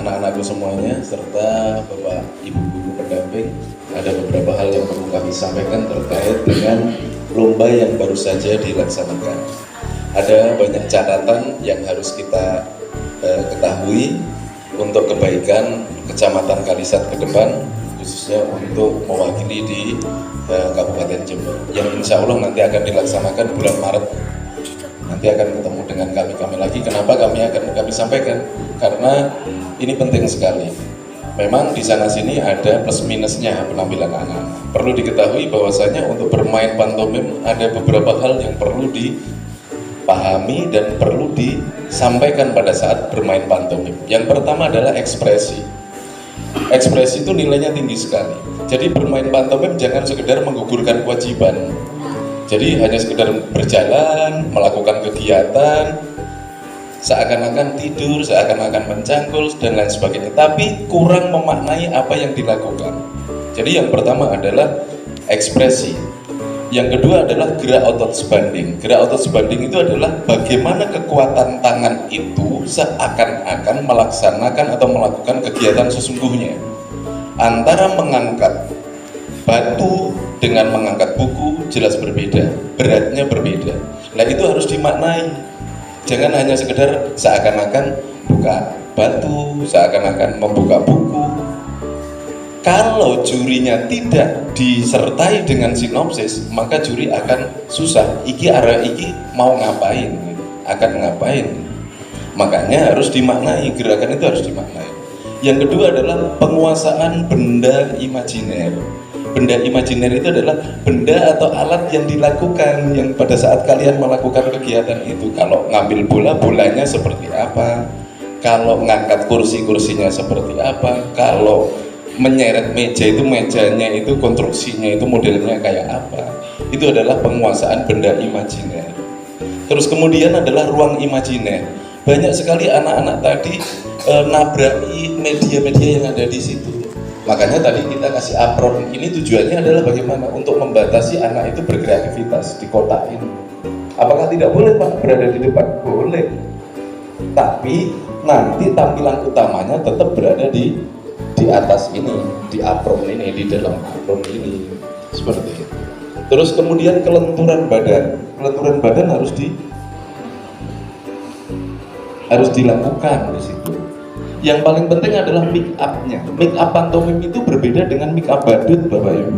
anak-anakku semuanya, serta Bapak Ibu guru pendamping. Ada beberapa hal yang perlu kami sampaikan terkait dengan lomba yang baru saja dilaksanakan. Ada banyak catatan yang harus kita ketahui untuk kebaikan Kecamatan Kalisat ke depan, khususnya untuk mewakili di Kabupaten Jember, yang insya Allah nanti akan dilaksanakan bulan Maret. Nanti akan ketemu dengan kami lagi. Kenapa kami sampaikan? Karena ini penting sekali. Memang di sana sini ada plus minusnya penampilan anak-anak. Perlu diketahui bahwasanya untuk bermain pantomim ada beberapa hal yang perlu dipahami dan perlu disampaikan pada saat bermain pantomim. Yang pertama adalah ekspresi. Ekspresi itu nilainya tinggi sekali. Jadi bermain pantomim jangan sekedar menggugurkan kewajiban. Jadi hanya sekedar berjalan, melakukan kegiatan, seakan-akan tidur, seakan-akan mencangkul, dan lain sebagainya. Tapi kurang memaknai apa yang dilakukan. Jadi yang pertama adalah ekspresi. Yang kedua adalah gerak otot sebanding. Gerak otot sebanding itu adalah bagaimana kekuatan tangan itu seakan-akan melaksanakan atau melakukan kegiatan sesungguhnya. Antara mengangkat batu dengan mengangkat buku jelas berbeda, beratnya berbeda. Nah itu harus dimaknai. Jangan hanya sekedar seakan-akan buka batu, seakan-akan membuka buku. Kalau jurinya tidak disertai dengan sinopsis, maka juri akan susah. Iki arah iki mau ngapain, akan ngapain. Makanya harus dimaknai, gerakan itu harus dimaknai. Yang kedua adalah penguasaan benda imajiner. Benda imajiner itu adalah benda atau alat yang dilakukan, yang pada saat kalian melakukan kegiatan itu. Kalau ngambil bola, bolanya seperti apa? Kalau ngangkat kursi, kursinya seperti apa? Kalau menyeret meja itu, mejanya itu konstruksinya itu modelnya kayak apa? Itu adalah penguasaan benda imajiner. Terus kemudian adalah ruang imajiner. Banyak sekali anak-anak tadi nabraki media-media yang ada di situ. Makanya tadi kita kasih apron ini tujuannya adalah bagaimana untuk membatasi anak itu berkreativitas di kota ini. Apakah tidak boleh Pak berada di depan? Boleh. Tapi nanti tampilan utamanya tetap berada di atas ini, di apron ini, di dalam apron ini, seperti itu. Terus kemudian kelenturan badan. Kelenturan badan harus dilakukan di situ. Yang paling penting adalah make up-nya. Make up pantomim itu berbeda dengan make up badut, Bapak Ibu.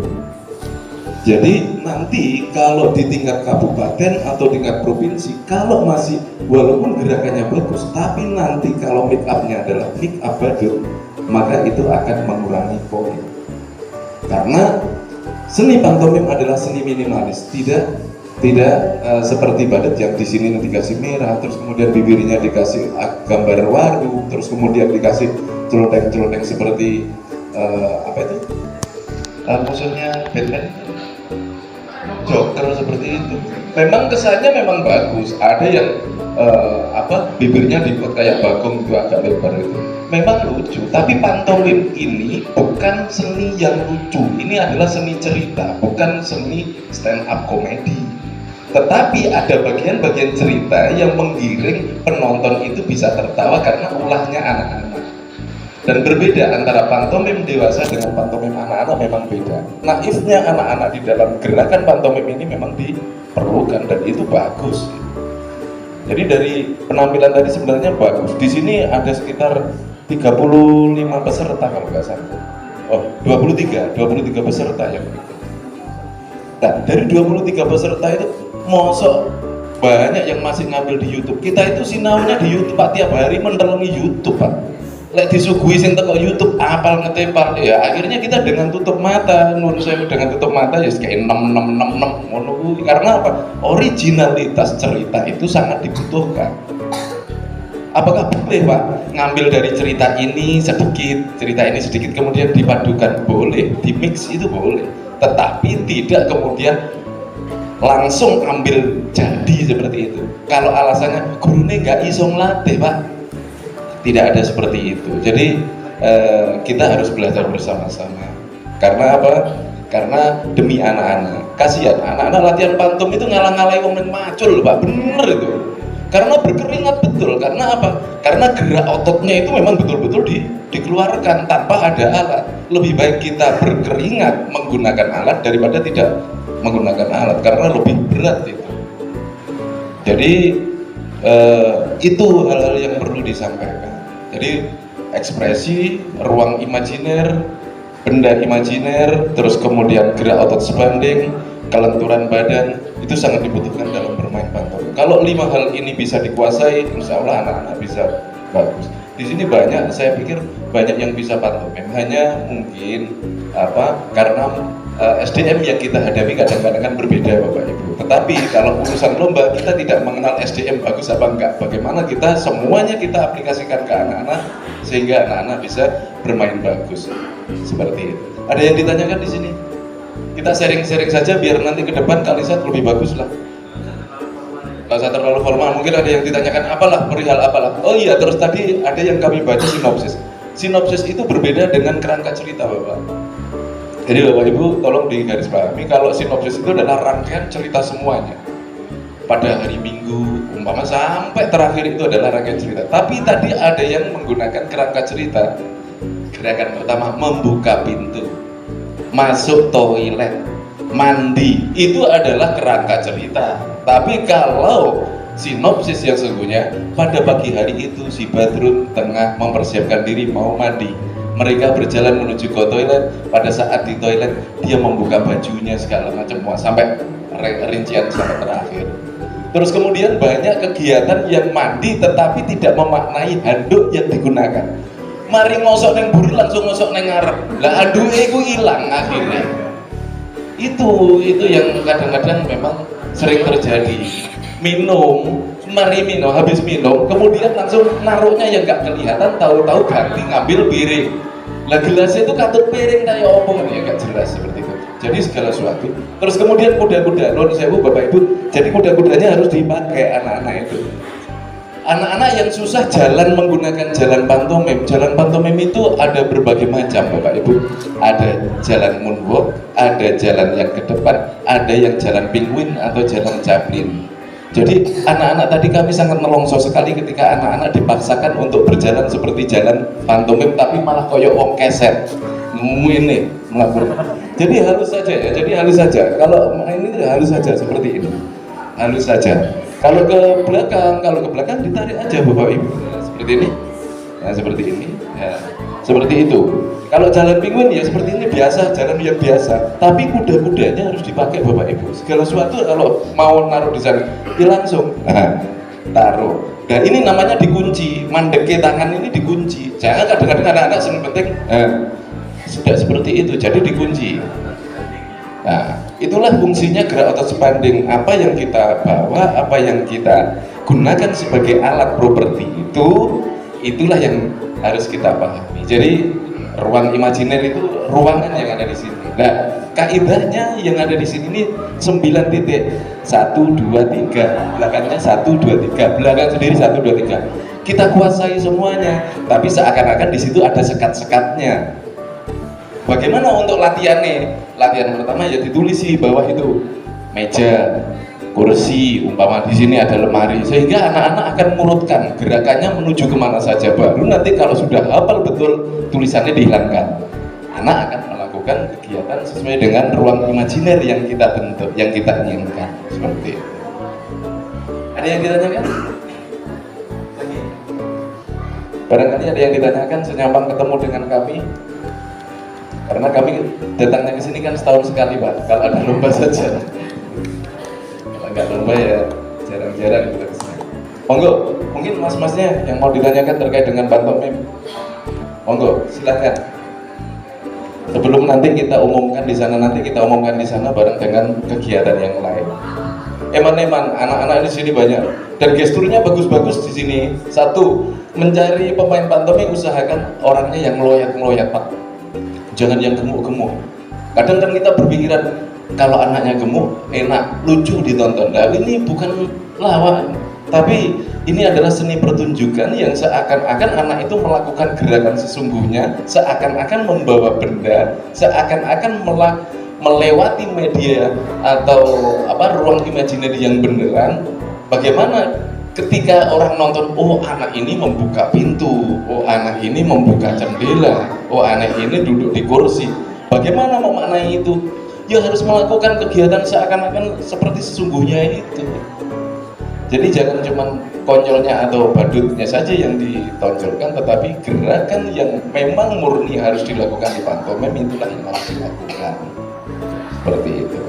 Jadi nanti kalau di tingkat kabupaten atau tingkat provinsi, kalau masih walaupun gerakannya bagus, tapi nanti kalau make up-nya adalah make up badut, maka itu akan mengurangi poin. Karena seni pantomim adalah seni minimalis, tidak seperti badut yang di sini dikasih merah, terus kemudian bibirnya dikasih gambar waru, terus kemudian dikasih celoteng-celoteng seperti apa itu? Musuhnya Batman, Joker seperti itu. Memang kesannya memang bagus. Ada yang bibirnya dibuat kayak bagong itu agak lebar itu. Memang lucu. Tapi pantomim ini bukan seni yang lucu. Ini adalah seni cerita, bukan seni stand up komedi. Tetapi ada bagian-bagian cerita yang menggiring penonton itu bisa tertawa karena ulahnya anak-anak. Dan berbeda antara pantomim dewasa dengan pantomim anak-anak memang beda. Naifnya anak-anak di dalam gerakan pantomim ini memang diperlukan dan itu bagus. Jadi dari penampilan tadi sebenarnya bagus. Di sini ada sekitar 35 peserta kalau nggak salah. Oh, 23 peserta yang berikut. Nah, dari 23 peserta itu mosok banyak yang masih ngambil di YouTube. Kita itu sinaunya di YouTube Pak, tiap hari mentelengi YouTube Pak. Lek disuguhi sing teko YouTube apal ngetepal ya. Akhirnya kita dengan tutup mata, nuwun sewu dengan tutup mata ya kayak 6 ngono kuwi. Karena apa? Originalitas cerita itu sangat dibutuhkan. Apakah boleh Pak ngambil dari cerita ini sedikit kemudian dipadukan? Boleh, di mix itu boleh. Tetapi tidak kemudian langsung ambil jadi seperti itu. Kalau alasannya gurunya nggak iso ngelatih Pak, tidak ada seperti itu. Jadi kita harus belajar bersama-sama. Karena apa? Karena demi anak-anak. Kasihan anak-anak latihan pantom itu ngalang-ngalai wong macul Pak, bener itu. Karena berkeringat betul, karena apa? Karena gerak ototnya itu memang betul-betul dikeluarkan tanpa ada alat. Lebih baik kita berkeringat menggunakan alat daripada tidak menggunakan alat, karena lebih berat itu. Jadi itu hal-hal yang perlu disampaikan. Jadi ekspresi, ruang imajiner, benda imajiner, terus kemudian gerak otot sebanding, kelenturan badan, itu sangat dibutuhkan dalam bermain pantomim. Kalau 5 hal ini bisa dikuasai, insya Allah anak-anak bisa bagus. Di sini banyak, saya pikir banyak yang bisa pantomim. Hanya mungkin karena SDM yang kita hadapi kadang-kadang kan berbeda Bapak Ibu. Tetapi kalau urusan lomba kita tidak mengenal SDM bagus apa enggak. Bagaimana kita semuanya kita aplikasikan ke anak-anak sehingga anak-anak bisa bermain bagus. Seperti itu. Ada yang ditanyakan di sini? Kita sharing-sharing saja biar nanti ke depan Kalisat lebih bagus lah. Kalau saya terlalu formal, mungkin ada yang ditanyakan apalah, perihal apalah. Oh iya, terus tadi ada yang kami baca sinopsis. Sinopsis itu berbeda dengan kerangka cerita Bapak. Jadi Bapak Ibu tolong digarisbawahi, kalau sinopsis itu adalah rangkaian cerita semuanya. Pada hari Minggu, umpama sampai terakhir itu adalah rangkaian cerita. Tapi tadi ada yang menggunakan kerangka cerita. Gerakan pertama, membuka pintu, masuk toilet, mandi, itu adalah kerangka cerita. Tapi kalau sinopsis yang sesungguhnya, pada pagi hari itu si Badrun tengah mempersiapkan diri mau mandi. Mereka berjalan menuju ke toilet. Pada saat di toilet dia membuka bajunya segala macam sampai rincian sampai terakhir. Terus kemudian banyak kegiatan yang mandi tetapi tidak memaknai handuk yang digunakan. Mari ngosok neng buri langsung ngosok neng ngarep. Lah handuknya itu hilang akhirnya. Itu yang kadang-kadang memang sering terjadi. Minum, mari minum, habis minum, kemudian langsung naruhnya yang gak kelihatan, tahu-tahu ganti ngambil piring. Lah gelasnya itu katut piring kayak opong, ya gak jelas seperti itu. Jadi segala sesuatu. Terus kemudian kuda-kuda, non sewu Bapak Ibu, jadi kuda-kudanya harus dipakai anak-anak itu. Anak-anak yang susah jalan menggunakan jalan pantomim. Jalan pantomim itu ada berbagai macam Bapak Ibu. Ada jalan moonwalk, ada jalan yang ke depan, ada yang jalan penguin atau jalan Chaplin. Jadi anak-anak tadi kami sangat melongso sekali ketika anak-anak dipaksakan untuk berjalan seperti jalan pantomim tapi malah koyok wong keset. Ini melakukan. Jadi halus saja ya, jadi halus saja. Kalau ini halus saja seperti ini. Halus saja. Kalau ke belakang ditarik aja Bapak Ibu. Seperti ini. Nah, seperti ini. Ya, seperti itu. Kalau jalan penguin ya seperti ini biasa, jalan yang biasa. Tapi kuda-kudanya harus dipakai Bapak Ibu. Segala sesuatu kalau mau naruh di sana, ya langsung taruh. Dan ini namanya dikunci. Mandeke tangan ini dikunci. Jangan kadang-kadang anak-anak sering penting sudah seperti itu, jadi dikunci. Nah, itulah fungsinya gerak otot sebanding. Apa yang kita bawa, apa yang kita gunakan sebagai alat properti itulah yang harus kita pahami. Jadi ruang imajiner itu ruangan yang ada di sini. Nah, kaidahnya yang ada di sini ini 9 titik. 1, 2, 3. Belakangnya 1, 2, 3. Belakang sendiri 1, 2, 3. Kita kuasai semuanya, tapi seakan-akan di situ ada sekat-sekatnya. Bagaimana untuk latihannya? Latihan pertama ya ditulis di bawah itu meja, kursi, umpama di sini ada lemari, sehingga anak-anak akan mengurutkan gerakannya menuju kemana saja. Baru nanti kalau sudah hafal betul tulisannya dihilangkan. Anak akan melakukan kegiatan sesuai dengan ruang imajiner yang kita bentuk, yang kita inginkan. Seperti itu. Ada yang ditanyakan? Barangkali ada yang ditanyakan senyampang ketemu dengan kami. Karena kami datangnya ke sini kan setahun sekali Pak, kalau ada lomba saja. Kalau nggak lomba ya jarang-jarang kita ke sini. Monggo, mungkin mas-masnya yang mau ditanyakan terkait dengan pantomim. Monggo, silakan. Sebelum nanti kita umumkan di sana, bareng dengan kegiatan yang lain. Eman-eman, anak-anak di sini banyak dan gesturnya bagus-bagus di sini. Satu, mencari pemain pantomim usahakan orangnya yang ngeloyat-ngeloyat Pak. Jangan yang gemuk-gemuk. Kadang kan kita berpikiran kalau anaknya gemuk enak, lucu ditonton. Nah, ini bukan lawak, tapi ini adalah seni pertunjukan yang seakan-akan anak itu melakukan gerakan sesungguhnya, seakan-akan membawa benda, seakan-akan melewati media atau ruang imajineri yang beneran. Bagaimana ketika orang nonton, oh anak ini membuka pintu, oh anak ini membuka jendela, oh anak ini duduk di kursi, bagaimana memaknai itu? Ya harus melakukan kegiatan seakan-akan seperti sesungguhnya itu. Jadi jangan cuma konyolnya atau badutnya saja yang ditonjolkan, tetapi gerakan yang memang murni harus dilakukan di pantomim itulah yang harus dilakukan. Seperti itu.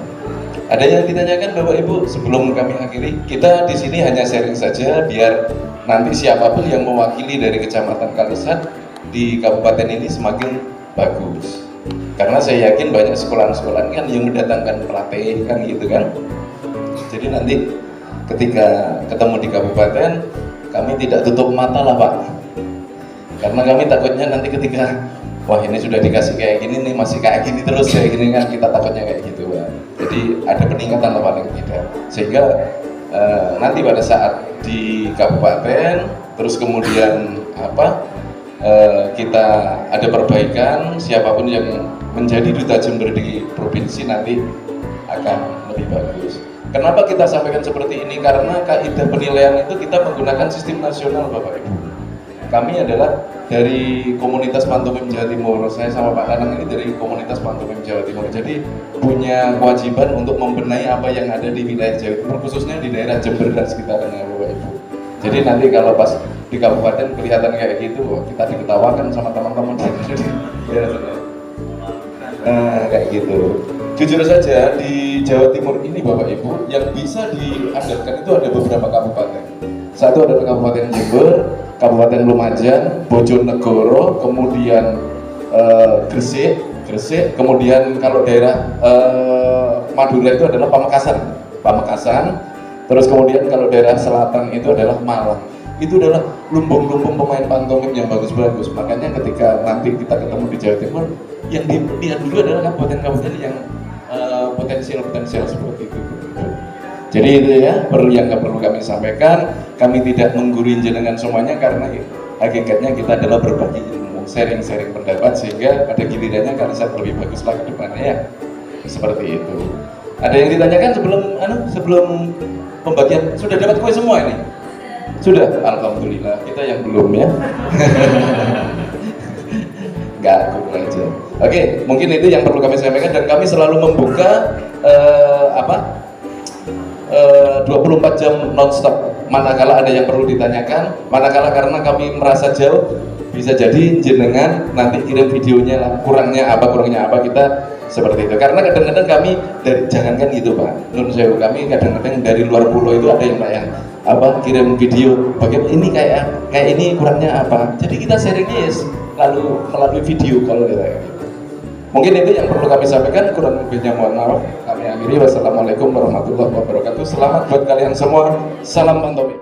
Ada yang ditanyakan Bapak Ibu sebelum kami akhiri? Kita di sini hanya sharing saja biar nanti siapapun yang mewakili dari Kecamatan Kalisat di kabupaten ini semakin bagus. Karena saya yakin banyak sekolah-sekolah kan yang mendatangkan pelatih kan gitu kan. Jadi nanti ketika ketemu di kabupaten kami tidak tutup mata lah Pak. Karena kami takutnya nanti ketika wah ini sudah dikasih kayak gini nih masih kayak gini terus kayak gini kan, kita takutnya kayak gitu Pak. Jadi ada peningkatan lah paling tidak, sehingga nanti pada saat di kabupaten terus kemudian kita ada perbaikan, siapapun yang menjadi duta Jember di provinsi nanti akan lebih bagus. Kenapa kita sampaikan seperti ini? Karena kaidah penilaian itu kita menggunakan sistem nasional Bapak Ibu. Kami adalah dari komunitas pantomim Jawa Timur, saya sama Pak Nanang ini dari komunitas pantomim Jawa Timur, jadi punya kewajiban untuk membenahi apa yang ada di wilayah Jawa Timur, khususnya di daerah Jember dan sekitarnya Bapak Ibu. Jadi nanti kalau pas di kabupaten kelihatan kayak gitu, kita diketawakan sama teman-teman. Kayak gitu. Jujur saja di Jawa Timur ini Bapak Ibu, yang bisa diandalkan itu ada beberapa kabupaten. Satu ada Kabupaten Jember, Kabupaten Lumajang, Bojonegoro, kemudian Gresik, kemudian kalau daerah Madura itu adalah Pamekasan, terus kemudian kalau daerah selatan itu adalah Malang. Itu adalah lumbung-lumbung pemain pantomim yang bagus-bagus. Makanya ketika nanti kita ketemu di Jawa Timur, yang dilihat dulu adalah kabupaten-kabupaten yang potensial seperti itu. Jadi itu ya yang perlu kami sampaikan. Kami tidak menggurui jenengan semuanya karena hakikatnya kita adalah berbagi ilmu, sharing pendapat sehingga pada gilirannya Kalisat lebih bagus lagi ke depannya ya. Seperti itu. Ada yang ditanyakan sebelum pembagian? Sudah dapat kue semua ini? Sudah, alhamdulillah. Kita yang belum ya. Enggak, aku aja. Oke, mungkin itu yang perlu kami sampaikan, dan kami selalu membuka 24 jam non-stop. Manakala ada yang perlu ditanyakan, manakala karena kami merasa jauh, bisa jadi jenengan nanti kirim videonya lah, kurangnya apa kita seperti itu. Karena kadang-kadang kami jangankan gitu Pak, nun sewu, kami kadang-kadang dari luar pulau itu ada yang kirim video, bagaimana ini kayak ini kurangnya apa. Jadi kita sharingnya lalu melalui video kalau kita gitu. Mungkin itu yang perlu kami sampaikan, kurang lebihnya mohon maaf. Kami akhiri, wassalamualaikum warahmatullahi wabarakatuh. Selamat buat kalian semua, salam pantomim.